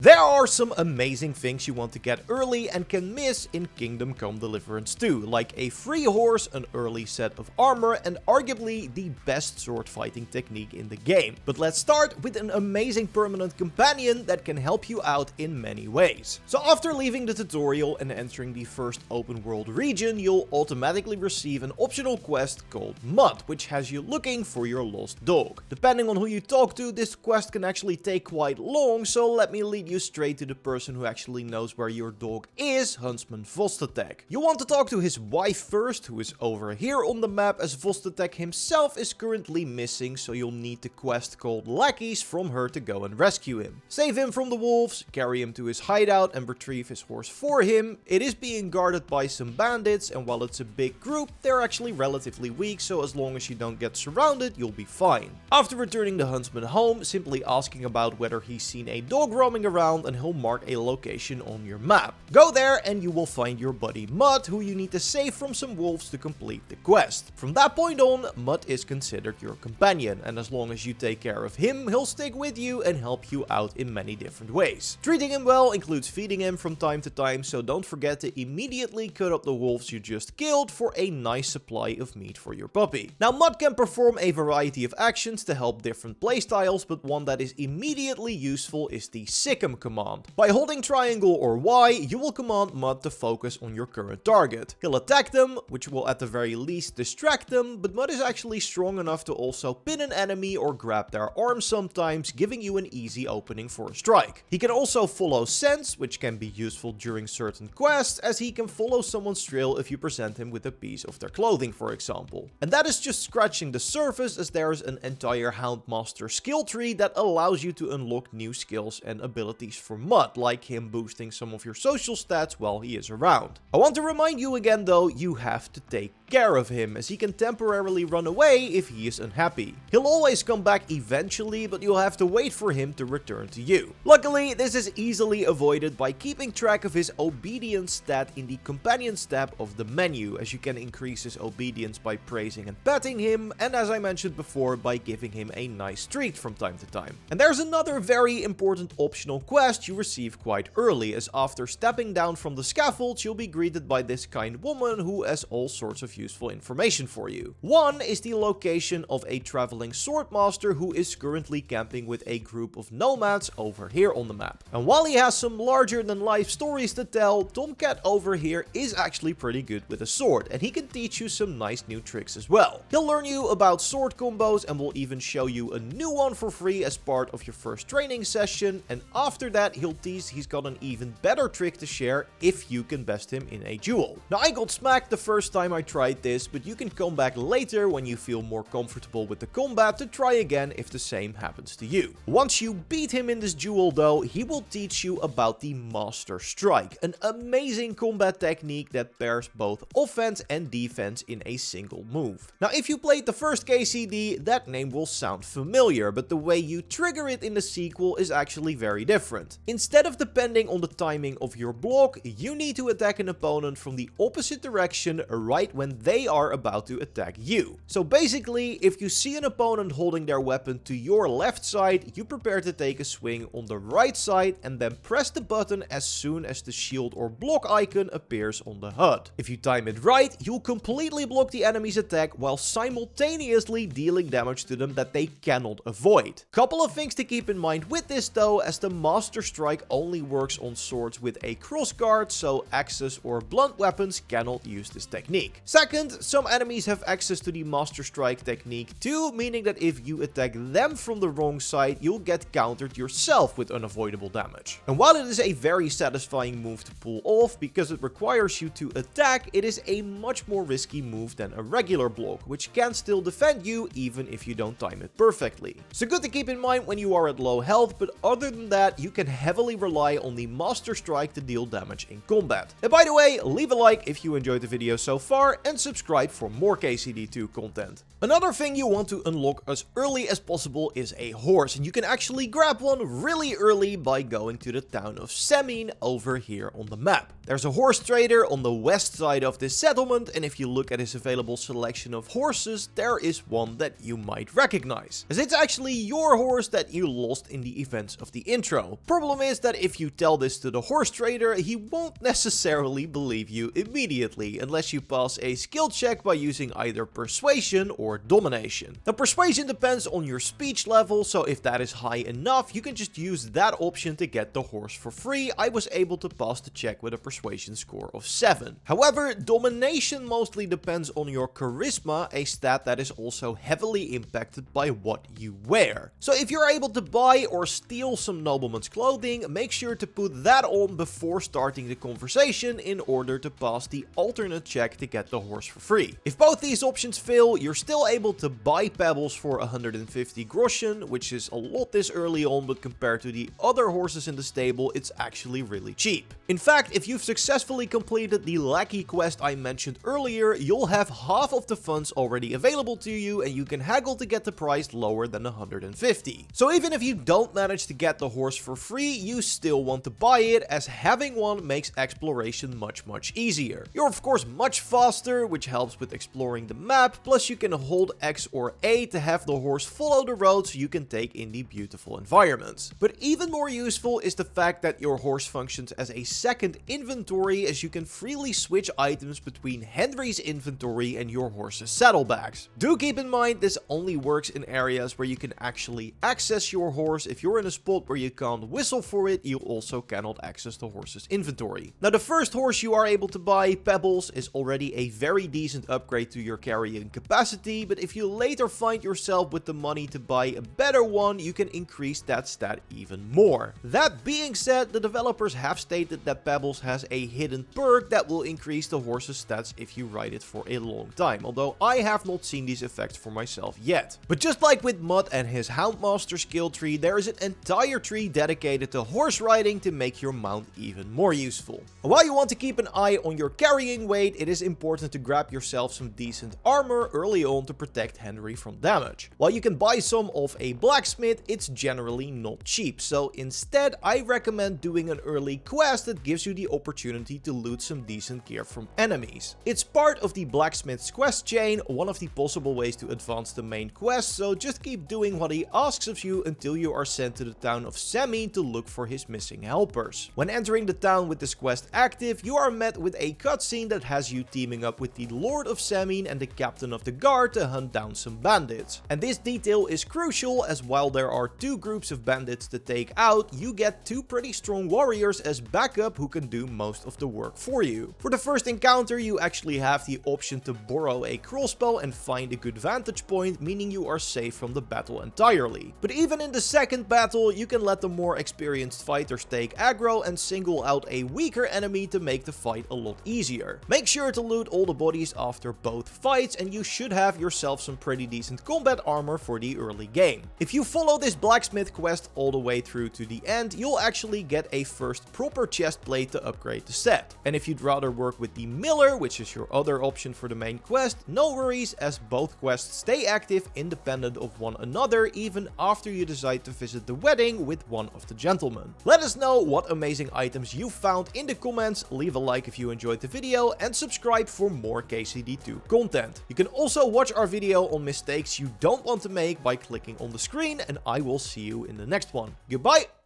There are some amazing things you want to get early and can miss in Kingdom Come Deliverance 2, like a free horse, an early set of armor, and arguably the best sword fighting technique in the game. But let's start with an amazing permanent companion that can help you out in many ways. So after leaving the tutorial and entering the first open world region, you'll automatically receive an optional quest called Mud, which has you looking for your lost dog. Depending on who you talk to, this quest can actually take quite long, so let me lead you straight to the person who actually knows where your dog is, Huntsman Vostatek. You want to talk to his wife first, who is over here on the map, as Vostatek himself is currently missing, so you'll need the quest called Lackeys from her to go and rescue him. Save him from the wolves, carry him to his hideout and retrieve his horse for him. It is being guarded by some bandits, and while it's a big group, they're actually relatively weak, so as long as you don't get surrounded, you'll be fine. After returning the Huntsman home, simply asking about whether he's seen a dog roaming around, and he'll mark a location on your map. Go there and you will find your buddy Mud, who you need to save from some wolves to complete the quest. From that point on, Mud is considered your companion, and as long as you take care of him, he'll stick with you and help you out in many different ways. Treating him well includes feeding him from time to time, so don't forget to immediately cut up the wolves you just killed for a nice supply of meat for your puppy. Now, Mud can perform a variety of actions to help different playstyles, but one that is immediately useful is the Sick 'em command. By holding triangle or Y, you will command Mud to focus on your current target. He'll attack them, which will at the very least distract them, but Mud is actually strong enough to also pin an enemy or grab their arm sometimes, giving you an easy opening for a strike. He can also follow scents, which can be useful during certain quests, as he can follow someone's trail if you present him with a piece of their clothing, for example. And that is just scratching the surface, as there is an entire Houndmaster skill tree that allows you to unlock new skills and abilities for Mud, like him boosting some of your social stats while he is around. I want to remind you again though, you have to take care of him, as he can temporarily run away if he is unhappy. He'll always come back eventually, but you'll have to wait for him to return to you. Luckily, this is easily avoided by keeping track of his obedience stat in the companions tab of the menu, as you can increase his obedience by praising and petting him, and as I mentioned before, by giving him a nice treat from time to time. And there's another very important optional quest you receive quite early, as after stepping down from the scaffold, you'll be greeted by this kind woman who has all sorts of useful information for you. One is the location of a traveling swordmaster who is currently camping with a group of nomads over here on the map. And while he has some larger than life stories to tell, Tomcat over here is actually pretty good with a sword, and he can teach you some nice new tricks as well. He'll learn you about sword combos and will even show you a new one for free as part of your first training session, and after that he'll tease he's got an even better trick to share if you can best him in a duel. Now, I got smacked the first time I tried this, but you can come back later when you feel more comfortable with the combat to try again if the same happens to you. Once you beat him in this duel though, he will teach you about the Master Strike, an amazing combat technique that pairs both offense and defense in a single move. Now, if you played the first KCD, that name will sound familiar, but the way you trigger it in the sequel is actually very different. Instead of depending on the timing of your block, you need to attack an opponent from the opposite direction right when they are about to attack you. So basically, if you see an opponent holding their weapon to your left side, you prepare to take a swing on the right side and then press the button as soon as the shield or block icon appears on the HUD. If you time it right, you'll completely block the enemy's attack while simultaneously dealing damage to them that they cannot avoid. Couple of things to keep in mind with this though, as the Master Strike only works on swords with a crossguard, so axes or blunt weapons cannot use this technique. Second, some enemies have access to the Master Strike technique too, meaning that if you attack them from the wrong side, you'll get countered yourself with unavoidable damage. And while it is a very satisfying move to pull off because it requires you to attack, it is a much more risky move than a regular block, which can still defend you even if you don't time it perfectly. So good to keep in mind when you are at low health, but other than that, you can heavily rely on the Master Strike to deal damage in combat. And by the way, leave a like if you enjoyed the video so far, and and subscribe for more KCD2 content. Another thing you want to unlock as early as possible is a horse, and you can actually grab one really early by going to the town of Semin over here on the map. There's a horse trader on the west side of this settlement, and if you look at his available selection of horses, there is one that you might recognize, as it's actually your horse that you lost in the events of the intro. Problem is that if you tell this to the horse trader, he won't necessarily believe you immediately, unless you pass a skill check by using either persuasion or domination. Now, persuasion depends on your speech level, so if that is high enough, you can just use that option to get the horse for free. I was able to pass the check with a persuasion score of 7. However, domination mostly depends on your charisma, a stat that is also heavily impacted by what you wear. So if you're able to buy or steal some nobleman's clothing, make sure to put that on before starting the conversation in order to pass the alternate check to get the horse for free. If both these options fail, you're still able to buy pebbles for 150 groschen, which is a lot this early on, but compared to the other horses in the stable, it's actually really cheap. In fact, if you've successfully completed the lackey quest I mentioned earlier, you'll have half of the funds already available to you, and you can haggle to get the price lower than 150. So even if you don't manage to get the horse for free, you still want to buy it, as having one makes exploration much easier. You're of course much faster, which helps with exploring the map, plus you can hold X or A to have the horse follow the road so you can take in the beautiful environments. But even more useful is the fact that your horse functions as a second inventory, as you can freely switch items between Henry's inventory and your horse's saddlebags. Do keep in mind this only works in areas where you can actually access your horse. If you're in a spot where you can't whistle for it, you also cannot access the horse's inventory. Now, the first horse you are able to buy, Pebbles, is already a very decent upgrade to your carrying capacity, but if you later find yourself with the money to buy a better one, you can increase that stat even more. That being said, the developers have stated that Pebbles has a hidden perk that will increase the horse's stats if you ride it for a long time, although I have not seen these effects for myself yet. But just like with Mutt and his Houndmaster skill tree, there is an entire tree dedicated to horse riding to make your mount even more useful. And while you want to keep an eye on your carrying weight, it is important to grab yourself some decent armor early on to protect Henry from damage. While you can buy some off a blacksmith, it's generally not cheap, so instead I recommend doing an early quest that gives you the opportunity to loot some decent gear from enemies. It's part of the blacksmith's quest chain, one of the possible ways to advance the main quest, so just keep doing what he asks of you until you are sent to the town of Semin to look for his missing helpers. When entering the town with this quest active, you are met with a cutscene that has you teaming up with the Lord of Semin and the captain of the guard to hunt down some bandits. And this detail is crucial, as while there are two groups of bandits to take out, you get two pretty strong warriors as backup who can do most of the work for you. For the first encounter, you actually have the option to borrow a crossbow and find a good vantage point, meaning you are safe from the battle entirely. But even in the second battle, you can let the more experienced fighters take aggro and single out a weaker enemy to make the fight a lot easier. Make sure to loot all the bodies after both fights, and you should have yourself some pretty decent combat armor for the early game. If you follow this blacksmith quest all the way through to the end, you'll actually get a first proper chest plate to upgrade the set. And if you'd rather work with the miller, which is your other option for the main quest, no worries, as both quests stay active independent of one another even after you decide to visit the wedding with one of the gentlemen. Let us know what amazing items you found in the comments, leave a like if you enjoyed the video, and subscribe for more KCD2 content. You can also watch our video on mistakes you don't want to make by clicking on the screen, and I will see you in the next one. Goodbye!